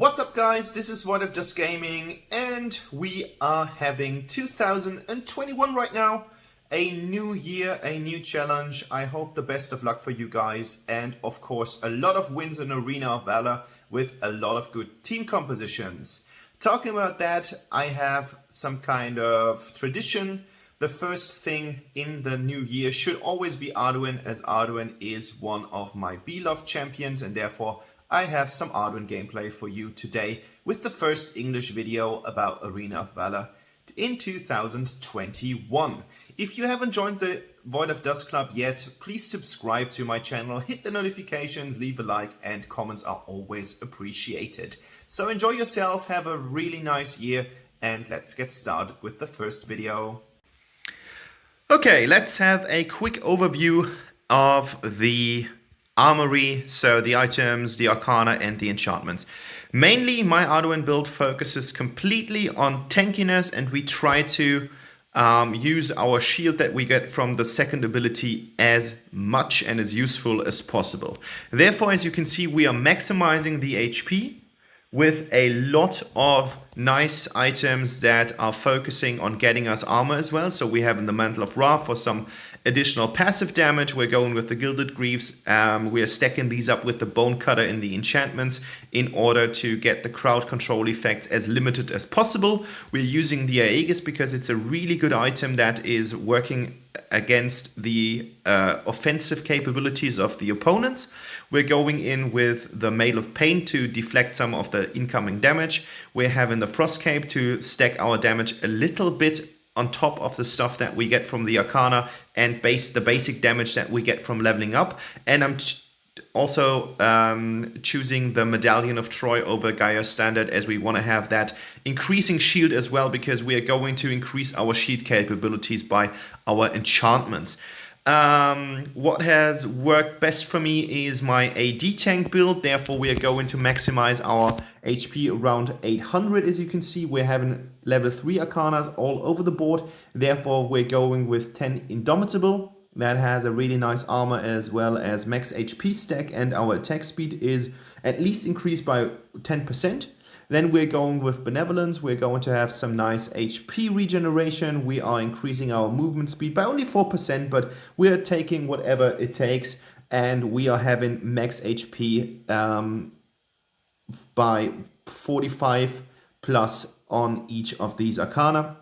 What's up guys, this is What If Just Gaming and we are having 2021 right now. A new year, a new challenge. I hope the best of luck for you guys and of course a lot of wins in Arena of Valor with a lot of good team compositions. Talking about that, I have some kind of tradition. The first thing in the new year should always be Arduin, as Arduin is one of my beloved champions and therefore I have some Arduin gameplay for you today with the first English video about Arena of Valor in 2021. If you haven't joined the Void of Dust Club yet, please subscribe to my channel, hit the notifications, leave a like, and comments are always appreciated. So enjoy yourself, have a really nice year, and let's get started with the first video. Okay, let's have a quick overview of the armory, so the items, the arcana and the enchantments. Mainly my Arduin build focuses completely on tankiness, and we try to use our shield that we get from the second ability as much and as useful as possible. Therefore, as you can see, we are maximizing the HP with a lot of nice items that are focusing on getting us armor as well. So we have in the Mantle of Ra for some additional passive damage. We're going with the Gilded Greaves. We are stacking these up with the Bone Cutter in the enchantments in order to get the crowd control effects as limited as possible. We're using the Aegis because it's a really good item that is working against the offensive capabilities of the opponents. We're going in with the Mail of Pain to deflect some of the incoming damage. We're having the Frost Cape to stack our damage a little bit on top of the stuff that we get from the Arcana and the basic damage that we get from leveling up. And I'm also choosing the Medallion of Troy over Gaia Standard, as we want to have that increasing shield as well, because we are going to increase our shield capabilities by our enchantments. What has worked best for me is my AD tank build. Therefore, we are going to maximize our HP around 800. As you can see, we're having level 3 Arcanas all over the board. Therefore, we're going with 10 Indomitable. That has a really nice armor as well as max HP stack, and our attack speed is at least increased by 10%. Then we're going with Benevolence. We're going to have some nice HP regeneration. We are increasing our movement speed by only 4%, but we are taking whatever it takes, and we are having max HP by 45 plus on each of these Arcana.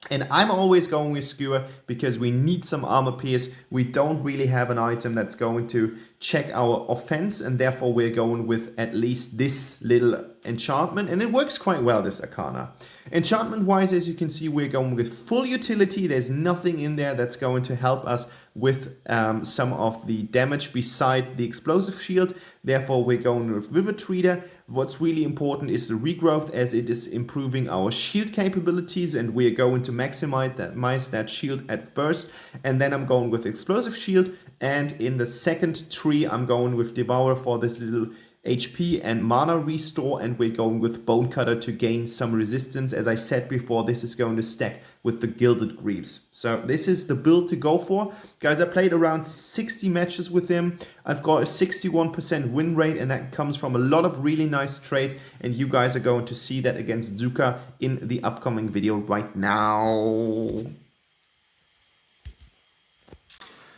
And I'm always going with Skewer because we need some armor pierce. We don't really have an item that's going to check our offense, and therefore we're going with at least this little enchantment, and it works quite well, this Arcana. Enchantment wise, as you can see, we're going with full utility. There's nothing in there that's going to help us with some of the damage beside the explosive shield. Therefore, we're going with Vivid Treader. What's really important is the regrowth, as it is improving our shield capabilities, and we're going to maximize that shield at first. And then I'm going with Explosive Shield, and in the second tree, I'm going with Devour for this little HP and mana restore, and we're going with Bone Cutter to gain some resistance. As I said before, this is going to stack with the Gilded Greaves. So this is the build to go for. Guys, I played around 60 matches with him. I've got a 61% win rate, and that comes from a lot of really nice trades, and you guys are going to see that against Zuka in the upcoming video right now.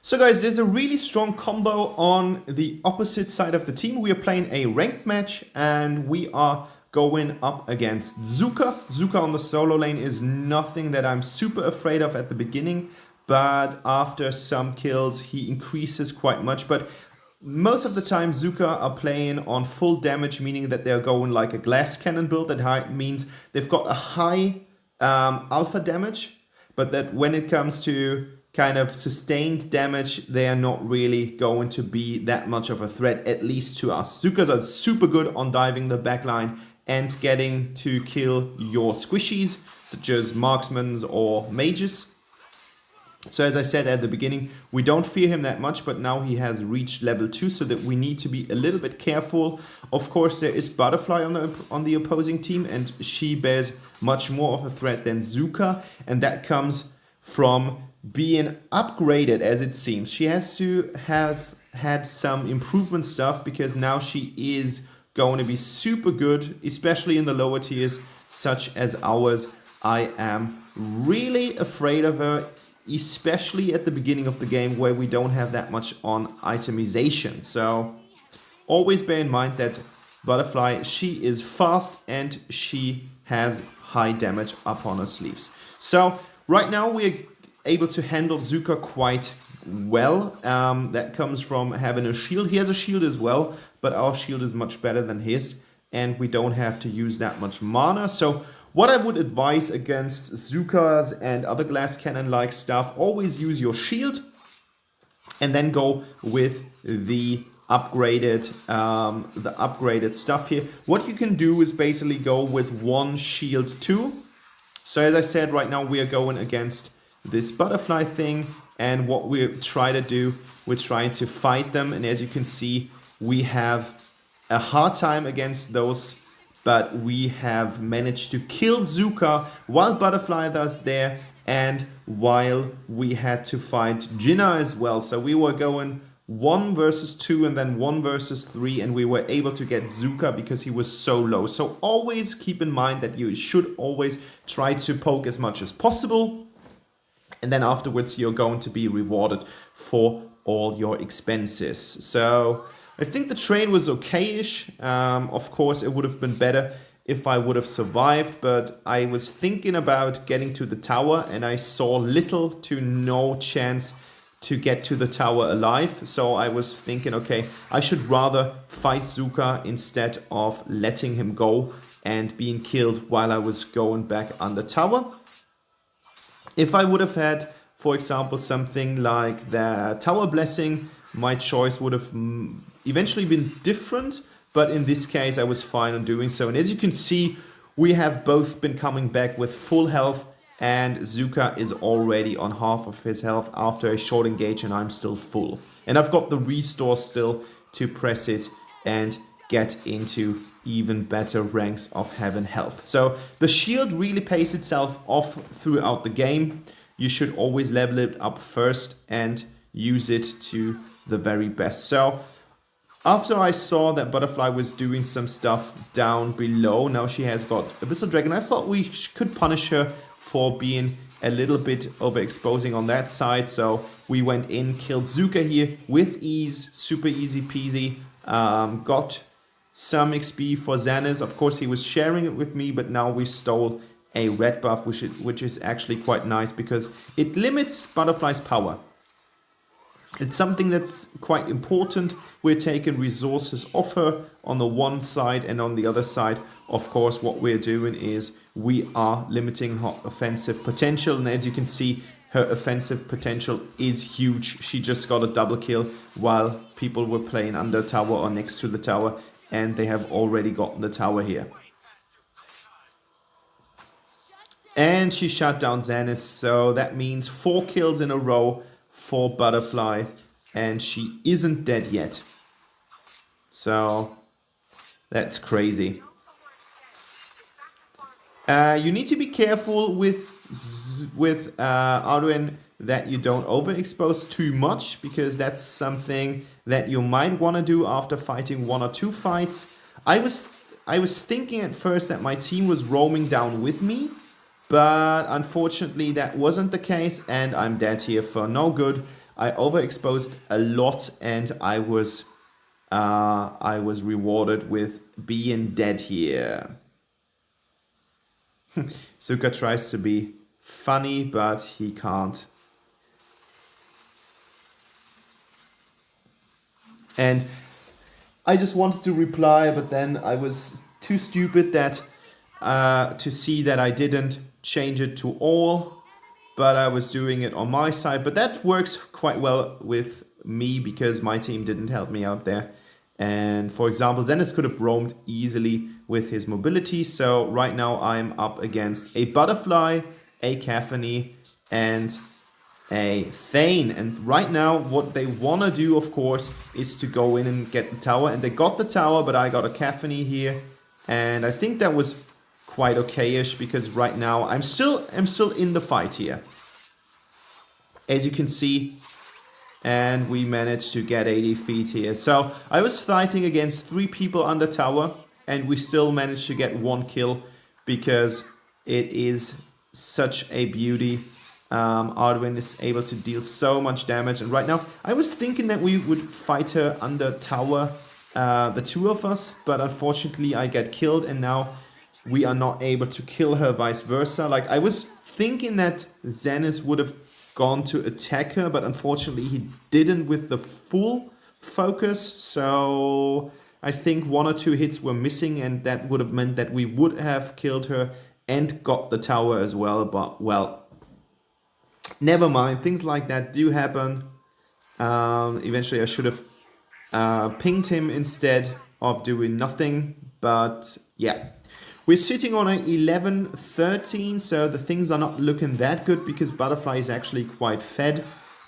So guys, there's a really strong combo on the opposite side of the team. We are playing a ranked match and we are going up against Zuka. Zuka on the solo lane is nothing that I'm super afraid of at the beginning, but after some kills he increases quite much. But most of the time Zuka are playing on full damage, meaning that they're going like a glass cannon build. That means they've got a high alpha damage, but that when it comes to kind of sustained damage, they are not really going to be that much of a threat, at least to us. Zukas are super good on diving the backline and getting to kill your squishies, such as marksmen or mages. So as I said at the beginning, we don't fear him that much, but now he has reached level 2, so that we need to be a little bit careful. Of course, there is Butterfly on the opposing team, and she bears much more of a threat than Zuka, and that comes from being upgraded, as it seems. She has to have had some improvement stuff, because now she is going to be super good, especially in the lower tiers, such as ours. I am really afraid of her, especially at the beginning of the game where we don't have that much on itemization. So always bear in mind that Butterfly, she is fast and she has high damage up on her sleeves. So right now we're able to handle Zuka quite well. That comes from having a shield. He has a shield as well, but our shield is much better than his, and we don't have to use that much mana. So what I would advise against Zukas and other glass cannon like stuff, always use your shield and then go with the upgraded stuff here. What you can do is basically go with one shield too. So as I said, right now we are going against this butterfly thing, and what we try to do, we're trying to fight them, and as you can see, we have a hard time against those, but we have managed to kill Zuka while Butterfly was there, and while we had to fight Jinna as well. So we were going 1 versus 2 and then 1 versus 3, and we were able to get Zuka because he was so low. So always keep in mind that you should always try to poke as much as possible, and then afterwards you're going to be rewarded for all your expenses. So I think the train was okay-ish. Of course, it would have been better if I would have survived, but I was thinking about getting to the tower, and I saw little to no chance to get to the tower alive. So I was thinking, okay, I should rather fight Zuka instead of letting him go and being killed while I was going back under tower. If I would have had, for example, something like the Tower Blessing, my choice would have eventually been different, but in this case I was fine on doing so. And as you can see, we have both been coming back with full health, and Zuka is already on half of his health after a short engage, and I'm still full. And I've got the restore still to press it and get into even better ranks of having health. So the shield really pays itself off throughout the game. You should always level it up first and use it to the very best. So after I saw that Butterfly was doing some stuff down below, now she has got Abyssal Dragon, I thought we could punish her for being a little bit overexposing on that side. So we went in, killed Zuka here with ease, super easy peasy, got some XP for Xanis. Of course, he was sharing it with me, but now we stole a red buff, which is actually quite nice because it limits Butterfly's power. It's something that's quite important. We're taking resources off her on the one side, and on the other side, of course, what we're doing is we are limiting her offensive potential. And as you can see, her offensive potential is huge. She just got a double kill while people were playing under tower or next to the tower, and they have already gotten the tower here. And she shut down Xanis, so that means 4 kills in a row for Butterfly, and she isn't dead yet. So that's crazy. You need to be careful with Arduin that you don't overexpose too much, because that's something that you might want to do after fighting 1 or 2 fights. I was thinking at first that my team was roaming down with me, but unfortunately that wasn't the case, and I'm dead here for no good. I overexposed a lot, and I was rewarded with being dead here. Zuka tries to be funny, but he can't. And I just wanted to reply, but then I was too stupid that to see that I didn't change it to all, but I was doing it on my side. But that works quite well with me because my team didn't help me out there. And for example, Xanis could have roamed easily with his mobility. So right now I'm up against a Butterfly, a Caphony, and a Thane. And right now what they want to do, of course, is to go in and get the tower. And they got the tower, but I got a Caphony here. And I think that was quite okay-ish, because right now I'm still in the fight here. As you can see, and we managed to get a defeat here. So I was fighting against 3 people under tower, and we still managed to get 1 kill because it is such a beauty. Arduin is able to deal so much damage, and right now I was thinking that we would fight her under tower, the 2 of us, but unfortunately I get killed, and now we are not able to kill her, vice versa. Like, I was thinking that Xenis would have gone to attack her, but unfortunately he didn't with the full focus, so I think 1 or 2 hits were missing, and that would have meant that we would have killed her and got the tower as well, but well, never mind, things like that do happen. Eventually I should have pinged him instead of doing nothing, but yeah. We're sitting on a 11-13, so the things are not looking that good because Butterfly is actually quite fed,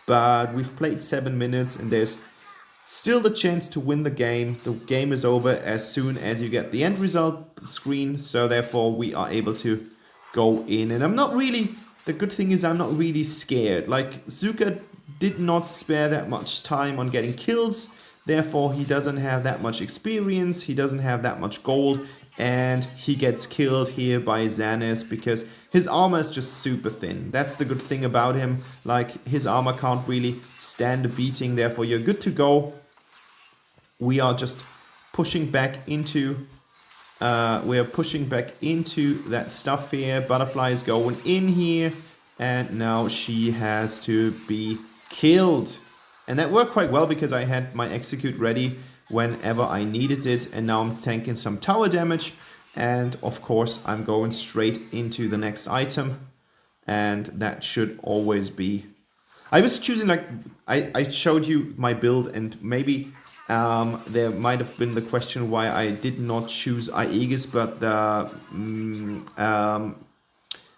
but we've played 7 minutes and there's still the chance to win the game. The game is over as soon as you get the end result screen, so therefore we are able to go in. And I'm not really, the good thing is I'm not really scared. Like, Zuka did not spare that much time on getting kills, therefore he doesn't have that much experience, he doesn't have that much gold, and he gets killed here by Xenis because his armor is just super thin. That's the good thing about him. Like, his armor can't really stand a beating, therefore you're good to go. We are just pushing back into that stuff here. Butterfly is going in here, and now she has to be killed. And that worked quite well because I had my execute ready whenever I needed it, and now I'm tanking some tower damage, and of course I'm going straight into the next item, and that should always be... I was choosing, like, I showed you my build, and maybe there might have been the question why I did not choose Aegis but the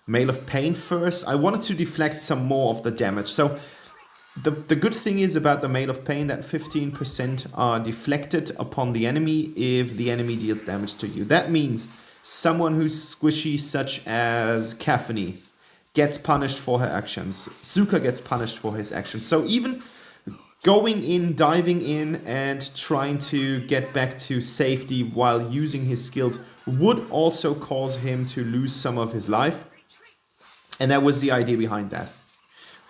Mail of Pain first. I wanted to deflect some more of the damage, so the good thing is about the Mail of Pain that 15% are deflected upon the enemy if the enemy deals damage to you. That means someone who's squishy, such as Caphany, gets punished for her actions. Zuka gets punished for his actions. So even going in, diving in, and trying to get back to safety while using his skills would also cause him to lose some of his life. And that was the idea behind that.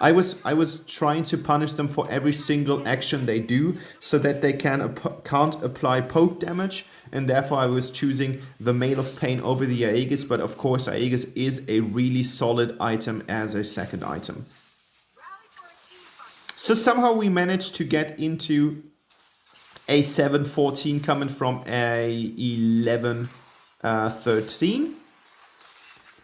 I was trying to punish them for every single action they do so that they can't apply poke damage, and therefore I was choosing the Mail of Pain over the Aegis, but of course Aegis is a really solid item as a second item. So somehow we managed to get into a 7-14 coming from a 11-13.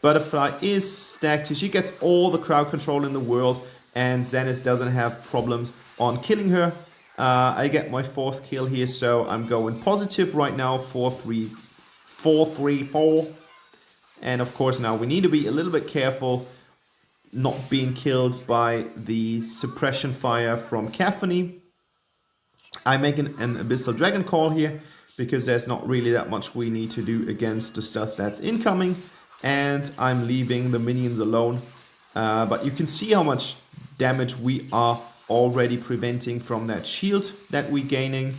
Butterfly is stacked. She gets all the crowd control in the world, and Xenis doesn't have problems on killing her. I get my 4th kill here, so I'm going positive right now, 4-3-4. And of course now we need to be a little bit careful not being killed by the suppression fire from Caphany. I make an Abyssal Dragon call here because there's not really that much we need to do against the stuff that's incoming. And I'm leaving the minions alone. But you can see how much damage we are already preventing from that shield that we're gaining.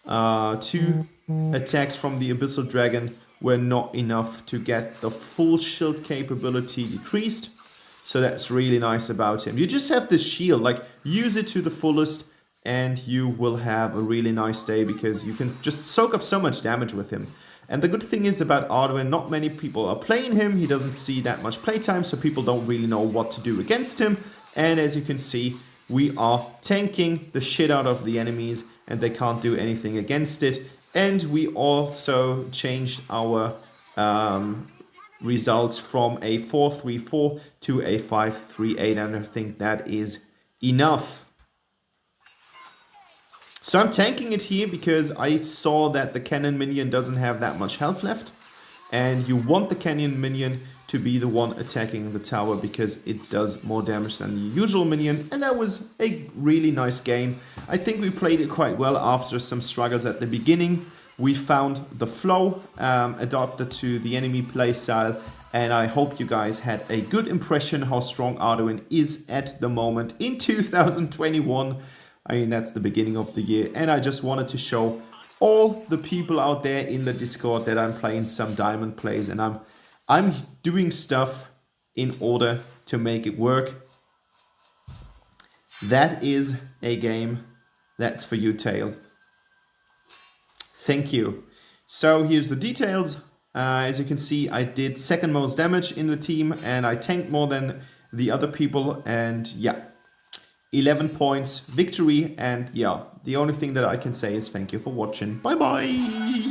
2 attacks from the Abyssal Dragon were not enough to get the full shield capability decreased. So that's really nice about him. You just have this shield, like, use it to the fullest and you will have a really nice day because you can just soak up so much damage with him. And the good thing is about Arduin, not many people are playing him. He doesn't see that much playtime, so people don't really know what to do against him. And as you can see, we are tanking the shit out of the enemies and they can't do anything against it. And we also changed our results from a 4-3-4 to a 5-3-8, and I think that is enough. So I'm tanking it here because I saw that the cannon minion doesn't have that much health left, and you want the cannon minion to be the one attacking the tower because it does more damage than the usual minion, and that was a really nice game. I think we played it quite well after some struggles at the beginning. We found the flow, adapted to the enemy playstyle, and I hope you guys had a good impression how strong Arduin is at the moment in 2021. I mean, that's the beginning of the year. And I just wanted to show all the people out there in the Discord that I'm playing some diamond plays, and I'm doing stuff in order to make it work. That is a game that's for you, Tail. Thank you. So here's the details. As you can see, I did second most damage in the team, and I tanked more than the other people, and yeah, 11 points victory. And yeah, the only thing that I can say is thank you for watching. Bye bye.